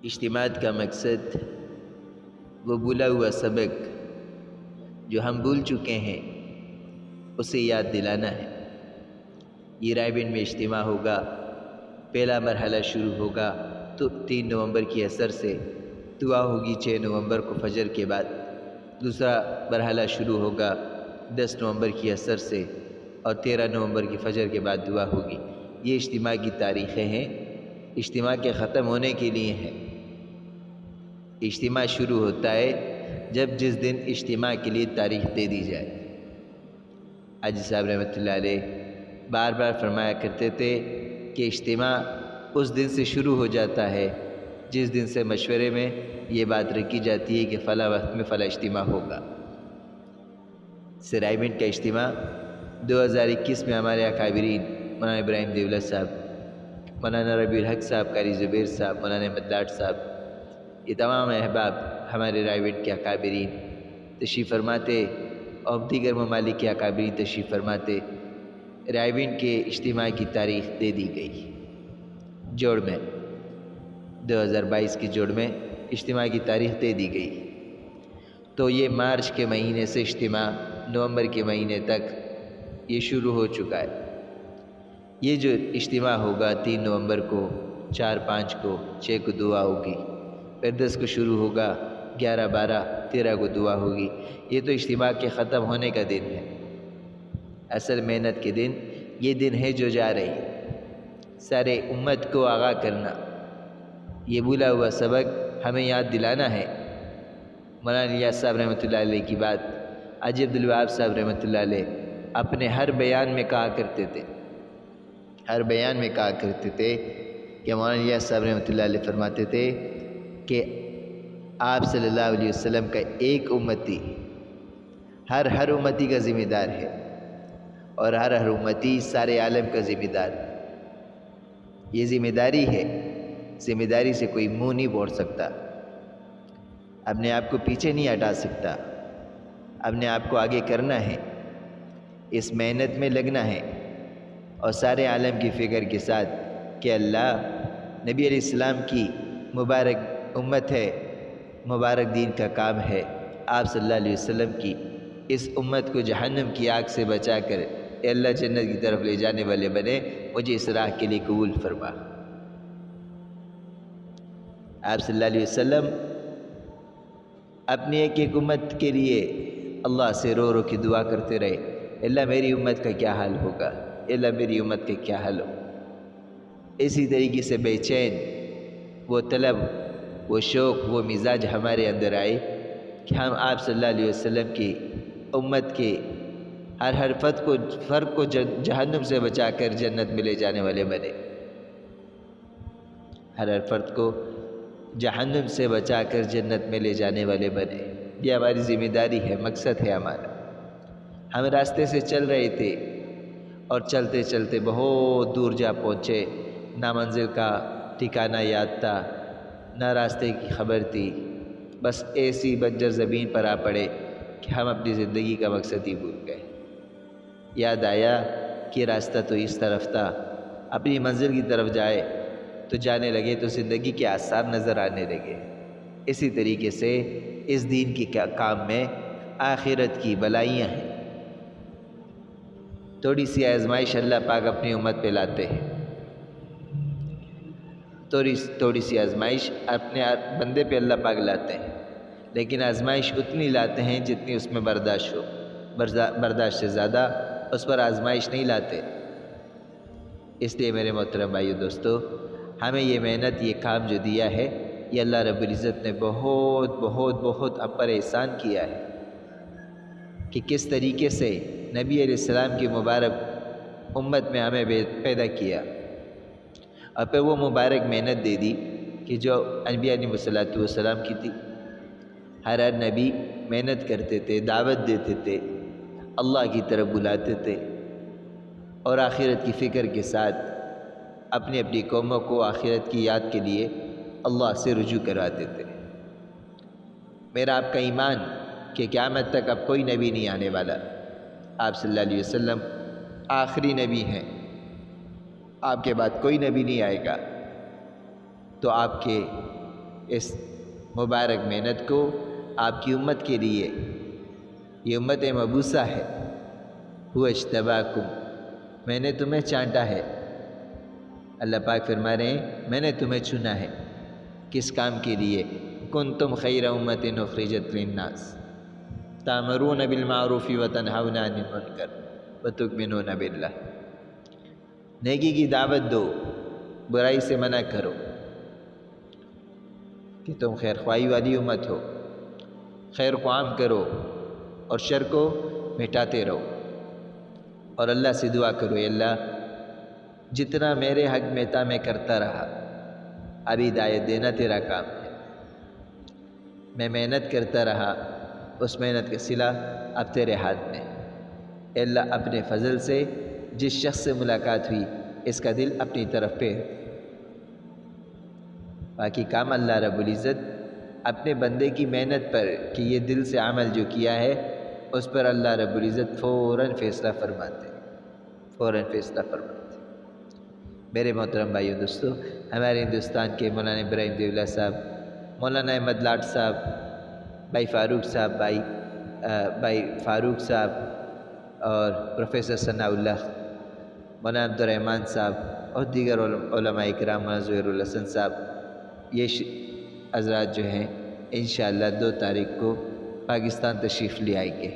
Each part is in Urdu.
اجتماع کا مقصد وہ بھولا ہوا سبق جو ہم بھول چکے ہیں اسے یاد دلانا ہے۔ یہ رائے بند میں اجتماع ہوگا، پہلا مرحلہ شروع ہوگا تو 3 نومبر کی عصر سے، دعا ہوگی 6 نومبر کو فجر کے بعد، دوسرا مرحلہ شروع ہوگا 10 نومبر کی عصر سے اور 13 نومبر کی فجر کے بعد دعا ہوگی۔ یہ اجتماع کی تاریخیں ہیں، اجتماع کے ختم ہونے کے لیے ہیں۔ اجتماع شروع ہوتا ہے جس دن اجتماع کے لیے تاریخ دے دی جائے۔ حاجی صاحب رحمۃ اللہ علیہ بار بار فرمایا کرتے تھے کہ اجتماع اس دن سے شروع ہو جاتا ہے جس دن سے مشورے میں یہ بات رکھی جاتی ہے کہ فلاں وقت میں فلاں اجتماع ہوگا۔ رائے بند کا اجتماع 2021 میں ہمارے اکابرین مولانا ابراہیم دیولہ صاحب، مولانا ربیع الحق صاحب، قاری زبیر صاحب، مولانا احمد لاٹ صاحب، یہ تمام احباب ہمارے رائے بند کے اکابرین تشریف فرماتے اور دیگر ممالک کے اکابرین تشریف فرماتے۔ رائے بند کے اجتماع کی تاریخ دے دی گئی، جوڑ میں 2022 کی جوڑ میں اجتماع کی تاریخ دے دی گئی۔ تو یہ مارچ کے مہینے سے اجتماع نومبر کے مہینے تک یہ شروع ہو چکا ہے۔ یہ جو اجتماع ہوگا 3 نومبر کو، 4، 5 کو، 6 کو دعا ہوگی، پھر 10 کو شروع ہوگا، 11، 12، 13 کو دعا ہوگی۔ یہ تو اجتماع کے ختم ہونے کا دن ہے۔ اصل محنت کے دن یہ دن ہے جو جا رہی ہے۔ سارے امت کو آگاہ کرنا، یہ بھولا ہوا سبق ہمیں یاد دلانا ہے۔ مولانا الیاس صاحب رحمۃ اللہ علیہ کی بات حاجی عبدالوہاب صاحب رحمۃ اللہ علیہ اپنے ہر بیان میں کہا کرتے تھے، ہر بیان میں کہا کرتے تھے کہ مولانا الیاس صاحب رحمۃ اللہ علیہ فرماتے تھے کہ آپ صلی اللہ علیہ وسلم کا ایک امتی ہر امتی کا ذمہ دار ہے، اور ہر امتی سارے عالم کا ذمہ دار ہے۔ یہ ذمہ داری ہے، ذمہ داری سے کوئی منہ نہیں موڑ سکتا، اپنے آپ کو پیچھے نہیں ہٹا سکتا، اپنے آپ کو آگے کرنا ہے، اس محنت میں لگنا ہے، اور سارے عالم کی فکر کے ساتھ کہ اللہ نبی علیہ السلام کی مبارک امت ہے، مبارک دین کا کام ہے، آپ صلی اللہ علیہ وسلم کی اس امت کو جہنم کی آگ سے بچا کر اے اللہ جنت کی طرف لے جانے والے بنے، مجھے اس راہ کے لیے قبول فرما۔ آپ صلی اللہ علیہ وسلم اپنی ایک امت کے لیے اللہ سے رو رو کے دعا کرتے رہے، اللہ میری امت کا کیا حال ہوگا، اللہ میری امت کا کیا حال ہو۔ اسی طریقے سے بے چین وہ طلب، وہ شوق، وہ مزاج ہمارے اندر آئے کہ ہم آپ صلی اللہ علیہ وسلم کی امت کے ہر فرد کو جہنم سے بچا کر جنت میں لے جانے والے بنے، ہر فرد کو جہنم سے بچا کر جنت میں لے جانے والے بنے۔ یہ ہماری ذمہ داری ہے، مقصد ہے ہمارا۔ ہم راستے سے چل رہے تھے اور چلتے چلتے بہت دور جا پہنچے، نہ منزل کا ٹھکانہ یاد تھا، نہ راستے کی خبر تھی، بس ایسی بنجر زمین پر آ پڑے کہ ہم اپنی زندگی کا مقصد ہی بھول گئے۔ یاد آیا کہ راستہ تو اس طرف تھا، اپنی منزل کی طرف جائے تو جانے لگے تو زندگی کے آثار نظر آنے لگے۔ اسی طریقے سے اس دین کی کام میں آخرت کی بلائیاں ہیں۔ تھوڑی سی آزمائش اللہ پاک اپنی امت پہ لاتے ہیں، تھوڑی سی آزمائش اپنے بندے پہ اللہ پاک لاتے ہیں، لیکن آزمائش اتنی لاتے ہیں جتنی اس میں برداشت ہو، برداشت سے زیادہ اس پر آزمائش نہیں لاتے۔ اس لیے میرے محترم بھائیو دوستو، ہمیں یہ محنت، یہ کام جو دیا ہے، یہ اللہ رب العزت نے بہت بہت بہت ہم پر احسان کیا ہے کہ کس طریقے سے نبی علیہ السلام کی مبارک امت میں ہمیں پیدا کیا، اور پھر وہ مبارک محنت دے دی کہ جو انبیاء علیہ السلام کی تھی۔ ہر نبی محنت کرتے تھے، دعوت دیتے تھے، اللہ کی طرف بلاتے تھے، اور آخرت کی فکر کے ساتھ اپنی اپنی قوموں کو آخرت کی یاد کے لیے اللہ سے رجوع کرواتے تھے۔ میرا آپ کا ایمان کہ قیامت تک اب کوئی نبی نہیں آنے والا، آپ صلی اللہ علیہ وسلم آخری نبی ہیں، آپ کے بعد کوئی نبی نہیں آئے گا، تو آپ کے اس مبارک محنت کو آپ کی امت کے لیے، یہ امت مبعوثہ ہے، هو اجتباکم، میں نے تمہیں چانٹا ہے۔ اللہ پاک فرما رہے ہیں میں نے تمہیں چنا ہے، کس کام کے لیے؟ کنتم خیر امت اخرجت للناس تأمرون بالمعروف وتنہون عن المنکر وتؤمنون باللہ، نیکی کی دعوت دو، برائی سے منع کرو، کہ تم خیر خواہی والی امت ہو، خیر کو عام کرو اور شر کو مٹاتے رہو، اور اللہ سے دعا کرو اے اللہ جتنا میرے حق میں تھا میں کرتا رہا، ابھی ہدایت دینا تیرا کام ہے، میں محنت کرتا رہا، اس محنت کا صلہ اب تیرے ہاتھ میں، اے اللہ اپنے فضل سے جس شخص سے ملاقات ہوئی اس کا دل اپنی طرف پھیر، باقی کام اللہ رب العزت اپنے بندے کی محنت پر کہ یہ دل سے عمل جو کیا ہے اس پر اللہ رب العزت فوراً فیصلہ فرماتے، فوراً فیصلہ فرماتے۔ میرے محترم بھائیو دوستو، ہمارے ہندوستان کے مولانا ابراہیم دیولہ صاحب، مولانا احمد لاٹ صاحب، بھائی فاروق صاحب، بھائی فاروق صاحب اور پروفیسر ثناء اللہ، مولانا عبدالرحمن صاحب اور دیگر علماء اکرام، مولانا ظہیر الحسن صاحب، یہ حضرات جو ہیں انشاءاللہ 2 تاریخ کو پاکستان تشریف لے آئیں گے۔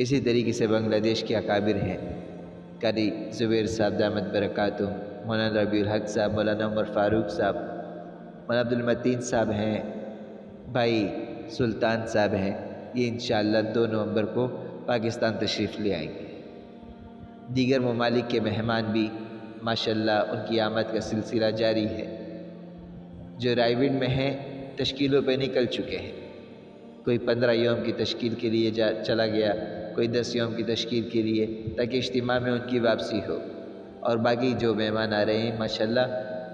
اسی طریقے سے بنگلہ دیش کے اکابر ہیں، قاری زبیر صاحب دامت برکاتہم، مولانا ربیع الحق صاحب، مولانا عمر فاروق صاحب، مولانا عبدالمتین صاحب ہیں، بھائی سلطان صاحب ہیں، یہ انشاءاللہ 2 نومبر کو پاکستان تشریف لے آئیں گے۔ دیگر ممالک کے مہمان بھی ماشاءاللہ ان کی آمد کا سلسلہ جاری ہے، جو رائے ونڈ میں ہیں تشکیلوں پہ نکل چکے ہیں، کوئی 15 یوم کی تشکیل کے لیے چلا گیا، کوئی 10 یوم کی تشکیل کے لیے، تاکہ اجتماع میں ان کی واپسی ہو، اور باقی جو مہمان آ رہے ہیں ماشاءاللہ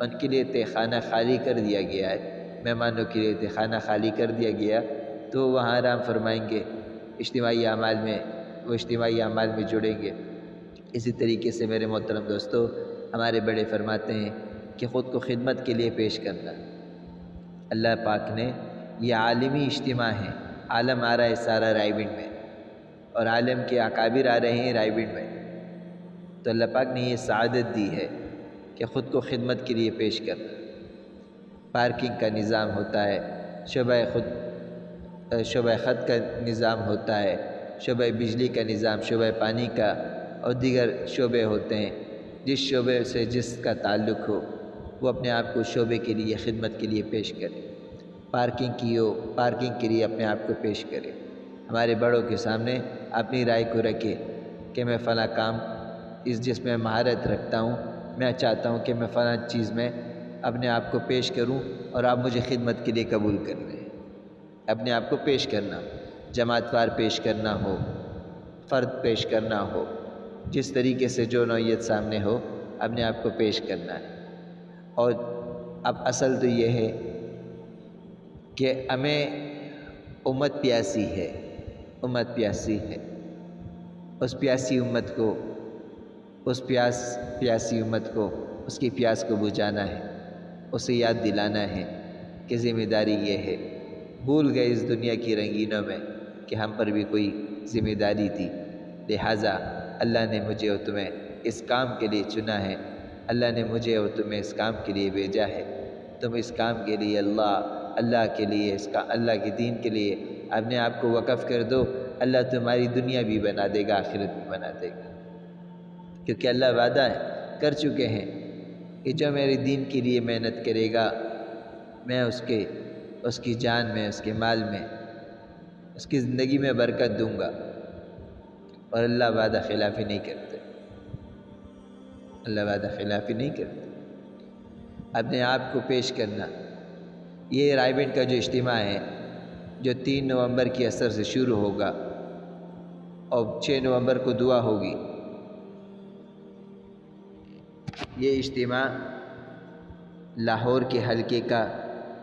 ان کے لیے تہخانہ خالی کر دیا گیا ہے، مہمانوں کے لیے تہخانہ خالی کر دیا گیا، تو وہاں آرام فرمائیں گے، اجتماعی اعمال میں جڑیں گے۔ اسی طریقے سے میرے محترم دوستو، ہمارے بڑے فرماتے ہیں کہ خود کو خدمت کے لیے پیش کرنا، اللہ پاک نے یہ عالمی اجتماع ہے، عالم آ رہا ہے سارا رائے ونڈ میں، اور عالم کے اکابر آ رہے ہیں رائے ونڈ میں، تو اللہ پاک نے یہ سعادت دی ہے کہ خود کو خدمت کے لیے پیش کرنا۔ پارکنگ کا نظام ہوتا ہے، شعبہ خط کا نظام ہوتا ہے، شعبہ بجلی کا نظام، شعبہ پانی کا اور دیگر شعبے ہوتے ہیں، جس شعبے سے جس کا تعلق ہو وہ اپنے آپ کو شعبے کے لیے خدمت کے لیے پیش کرے، پارکنگ کے لیے اپنے آپ کو پیش کرے، ہمارے بڑوں کے سامنے اپنی رائے کو رکھے کہ میں فلاں کام جس میں مہارت رکھتا ہوں، میں چاہتا ہوں کہ میں فلاں چیز میں اپنے آپ کو پیش کروں اور آپ مجھے خدمت کے لیے قبول کر لیں۔ اپنے آپ کو پیش کرنا، جماعت وار پیش کرنا ہو، فرد پیش کرنا ہو، جس طریقے سے جو نوعیت سامنے ہو اپنے آپ کو پیش کرنا ہے۔ اور اب اصل تو یہ ہے کہ ہمیں امت پیاسی ہے، اس پیاسی امت کو اس کی پیاس کو بجھانا ہے، اسے یاد دلانا ہے کہ ذمہ داری یہ ہے۔ بھول گئے اس دنیا کی رنگینوں میں کہ ہم پر بھی کوئی ذمہ داری تھی، لہٰذا اللہ نے مجھے اور تمہیں اس کام کے لیے چنا ہے، اللہ نے مجھے اور تمہیں اس کام کے لیے بھیجا ہے، تم اس کام کے لیے اللہ کے لیے، اللہ کے دین کے لیے اپنے آپ کو وقف کر دو، اللہ تمہاری دنیا بھی بنا دے گا، آخرت بھی بنا دے گا، کیونکہ اللہ وعدہ کر چکے ہیں کہ جو میرے دین کے لیے محنت کرے گا میں اس کی جان میں، اس کے مال میں، اس کی زندگی میں برکت دوں گا، اور اللہ وعدہ خلافی نہیں کرتے، اپنے آپ کو پیش کرنا۔ یہ رائے ونڈ کا جو اجتماع ہے جو 3 نومبر کی عصر سے شروع ہوگا اور 6 نومبر کو دعا ہوگی، یہ اجتماع لاہور کے حلقے کا،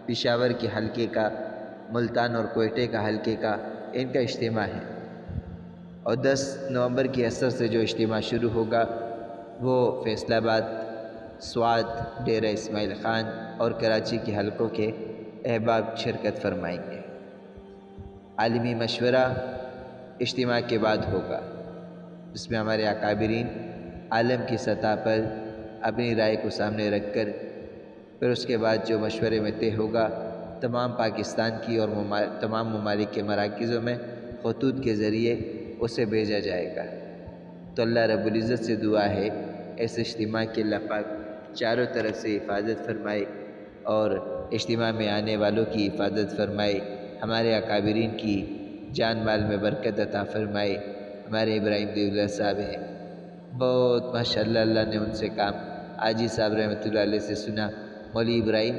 پشاور کے حلقے کا، ملتان اور کوئٹے کا حلقے کا ان کا اجتماع ہے، اور 10 نومبر کی عصر سے جو اجتماع شروع ہوگا وہ فیصل آباد، سوات، ڈیرہ اسماعیل خان اور کراچی کے حلقوں کے احباب شرکت فرمائیں گے۔ عالمی مشورہ اجتماع کے بعد ہوگا، جس میں ہمارے اکابرین عالم کی سطح پر اپنی رائے کو سامنے رکھ کر پھر اس کے بعد جو مشورے میں طے ہوگا تمام پاکستان کی اور تمام ممالک کے مراکزوں میں خطوط کے ذریعے اسے بھیجا جائے گا۔ تو اللہ رب العزت سے دعا ہے اس اجتماع کے اللہ پاک چاروں طرف سے حفاظت فرمائے اور اجتماع میں آنے والوں کی حفاظت فرمائے، ہمارے اکابرین کی جان مال میں برکت عطا فرمائے۔ ہمارے ابراہیم دیولہ صاحب ہیں، بہت ماشاءاللہ اللہ نے ان سے کام حاجی صاحب رحمۃ اللہ علیہ سے سنا، مولوی ابراہیم